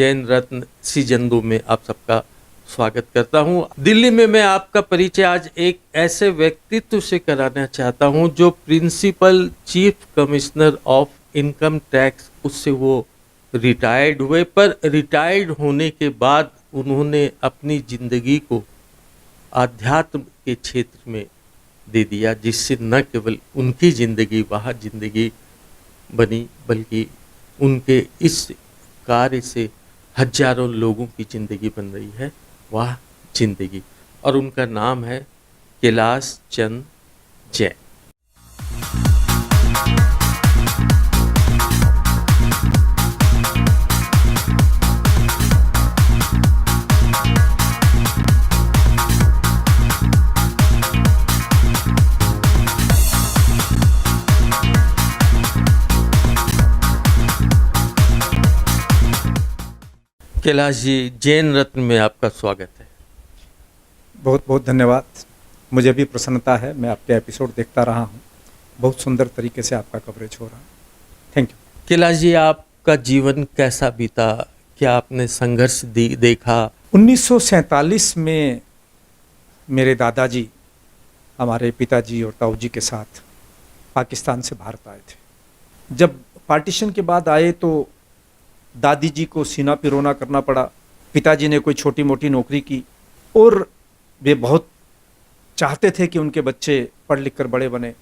जैन रत्न season 2 में आप सबका स्वागत करता हूं। दिल्ली में मैं आपका परिचय आज एक ऐसे व्यक्तित्व से कराना चाहता हूं जो principal chief commissioner of income tax, उससे वो रिटायर्ड हुए, पर रिटायर्ड होने के बाद उन्होंने अपनी जिंदगी को आध्यात्म के क्षेत्र में दे दिया, जिससे न केवल उनकी जिंदगी वह जिंदगी बनी, बल्कि उनके इस कार्य से हजारों लोगों की जिंदगी बन रही है, वह जिंदगी। और उनका नाम है कैलाश चंद जैन। कैलाश जी, जैन रत्न में आपका स्वागत है। बहुत बहुत धन्यवाद। मुझे भी प्रसन्नता है, मैं आपके एपिसोड देखता रहा हूँ, बहुत सुंदर तरीके से आपका कवरेज हो रहा है। Thank you. कैलाश जी, आपका जीवन कैसा बीता? क्या आपने संघर्ष देखा? 1947 में मेरे दादाजी हमारे पिताजी और ताऊ जी के साथ पाकिस्तान से भारत आए थे। जब पार्टीशन के बाद आए तो दादी जी को सीना पिरोना करना पड़ा। पिताजी ने कोई छोटी मोटी नौकरी की और वे बहुत चाहते थे कि उनके बच्चे पढ़ लिख कर बड़े बने,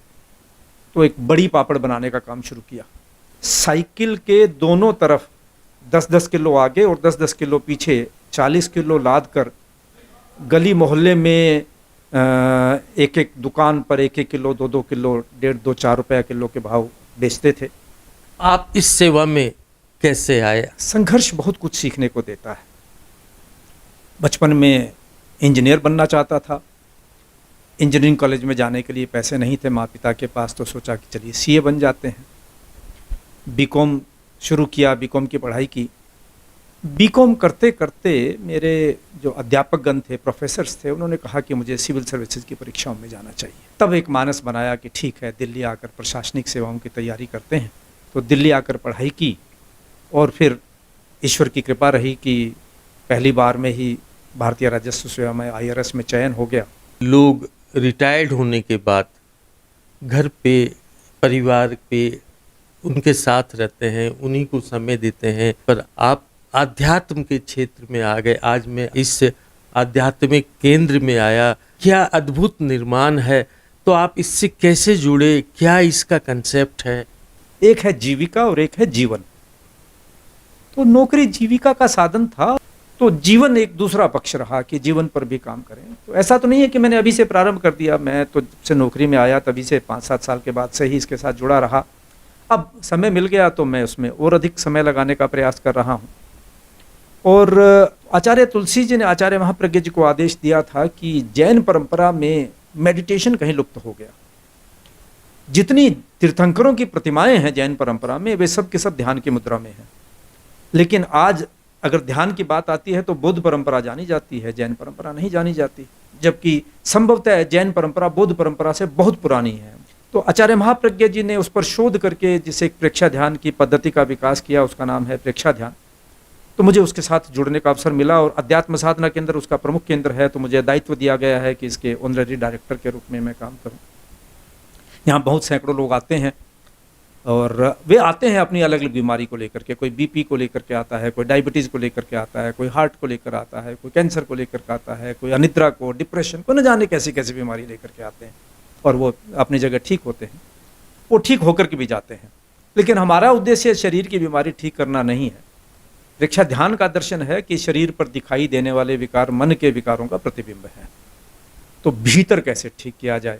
तो एक बड़ी पापड़ बनाने का काम शुरू किया। साइकिल के दोनों तरफ 10-10 किलो आगे और 10-10 किलो पीछे 40 किलो लाद कर गली मोहल्ले में एक एक दुकान पर 1-1 किलो 2-2 किलो 1.5-2-4 रुपये किलो के भाव बेचते थे। आप इस सेवा में कैसे आए? संघर्ष बहुत कुछ सीखने को देता है। बचपन में इंजीनियर बनना चाहता था। इंजीनियरिंग कॉलेज में जाने के लिए पैसे नहीं थे माँ पिता के पास, तो सोचा कि चलिए सीए बन जाते हैं। बीकॉम शुरू किया, बीकॉम की पढ़ाई की। बीकॉम करते करते मेरे जो अध्यापकगण थे, प्रोफेसर्स थे, उन्होंने कहा कि मुझे सिविल सर्विसेज की परीक्षाओं में जाना चाहिए। तब एक मानस बनाया कि ठीक है, दिल्ली आकर प्रशासनिक सेवाओं की तैयारी करते हैं। तो दिल्ली आकर पढ़ाई की और फिर ईश्वर की कृपा रही कि पहली बार में ही भारतीय राजस्व सेवा में IRS में चयन हो गया। लोग रिटायर्ड होने के बाद घर पे, परिवार पे उनके साथ रहते हैं, उन्हीं को समय देते हैं, पर आप आध्यात्म के क्षेत्र में आ गए। आज मैं इस आध्यात्मिक केंद्र में आया। क्या अद्भुत निर्माण है! तो आप इससे कैसे जुड़े? क्या इसका कंसेप्ट है? एक है जीविका और एक है जीवन। तो नौकरी जीविका का साधन था, तो जीवन एक दूसरा पक्ष रहा कि जीवन पर भी काम करें। तो ऐसा तो नहीं है कि मैंने अभी से प्रारंभ कर दिया। मैं तो जब से नौकरी में आया तभी से 5-7 साल के बाद से ही इसके साथ जुड़ा रहा। अब समय मिल गया तो मैं उसमें और अधिक समय लगाने का प्रयास कर रहा हूँ। और आचार्य तुलसी जी ने आचार्य महाप्रज्ञ जी को आदेश दिया था कि जैन परंपरा में मेडिटेशन कहीं लुप्त हो गया। जितनी तीर्थंकरों की प्रतिमाएं हैं जैन परंपरा में, वे सब के सब ध्यान की मुद्रा में हैं। लेकिन आज अगर ध्यान की बात आती है तो बौद्ध परंपरा जानी जाती है, जैन परंपरा नहीं जानी जाती, जबकि संभवतः जैन परंपरा बौद्ध परंपरा से बहुत पुरानी है। तो आचार्य महाप्रज्ञ जी ने उस पर शोध करके जिसे एक प्रेक्षा ध्यान की पद्धति का विकास किया, उसका नाम है प्रेक्षा ध्यान। तो मुझे उसके साथ जुड़ने का अवसर मिला और अध्यात्म साधना केंद्र उसका प्रमुख केंद्र है, तो मुझे दायित्व दिया गया है कि इसके ऑनररी डायरेक्टर के रूप में मैं काम करूँ। यहाँ बहुत सैकड़ों लोग आते हैं और वे आते हैं अपनी अलग अलग बीमारी को लेकर के। कोई बीपी को लेकर के आता है, कोई डायबिटीज़ को लेकर के आता है, कोई हार्ट को लेकर आता है, कोई कैंसर को लेकर के आता है, कोई अनिद्रा को, डिप्रेशन को, न जाने कैसी कैसी बीमारी लेकर के आते हैं। और वो अपनी जगह ठीक होते हैं, वो ठीक होकर के भी जाते हैं। लेकिन हमारा उद्देश्य शरीर की बीमारी ठीक करना नहीं है। प्रेक्षा ध्यान का दर्शन है कि शरीर पर दिखाई देने वाले विकार मन के विकारों का प्रतिबिंब है, तो भीतर कैसे ठीक किया जाए,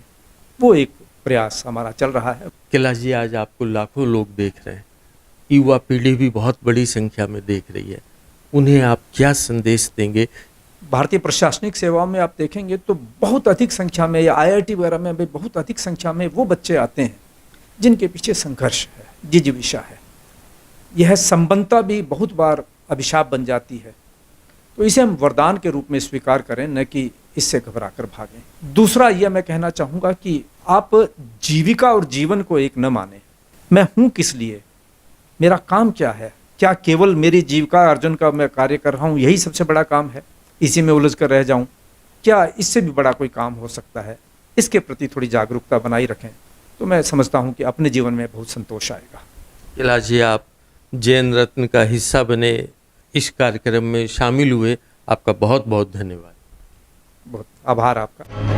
वो एक प्रयास हमारा चल रहा है। कैलाश जी, आज आपको लाखों लोग देख रहे हैं, युवा पीढ़ी भी बहुत बड़ी संख्या में देख रही है, उन्हें आप क्या संदेश देंगे? भारतीय प्रशासनिक सेवाओं में आप देखेंगे तो बहुत अधिक संख्या में, या IIT वगैरह में भी बहुत अधिक संख्या में वो बच्चे आते हैं जिनके पीछे संघर्ष है, जिजीविषा है। यह संबंधता भी बहुत बार अभिशाप बन जाती है। तो इसे हम वरदान के रूप में स्वीकार करें, न कि इससे घबरा कर भागें। दूसरा यह मैं कहना चाहूँगा कि आप जीविका और जीवन को एक न माने। मैं हूँ किस लिए, मेरा काम क्या है, क्या केवल मेरी जीविका अर्जन का मैं कार्य कर रहा हूँ यही सबसे बड़ा काम है, इसी में उलझ कर रह जाऊं? क्या इससे भी बड़ा कोई काम हो सकता है? इसके प्रति थोड़ी जागरूकता बनाई रखें तो मैं समझता हूं कि अपने जीवन में बहुत संतोष आएगा। कैलाश जी, आप जैन रत्न का हिस्सा बने, इस कार्यक्रम में शामिल हुए, आपका बहुत बहुत धन्यवाद। बहुत आभार आपका।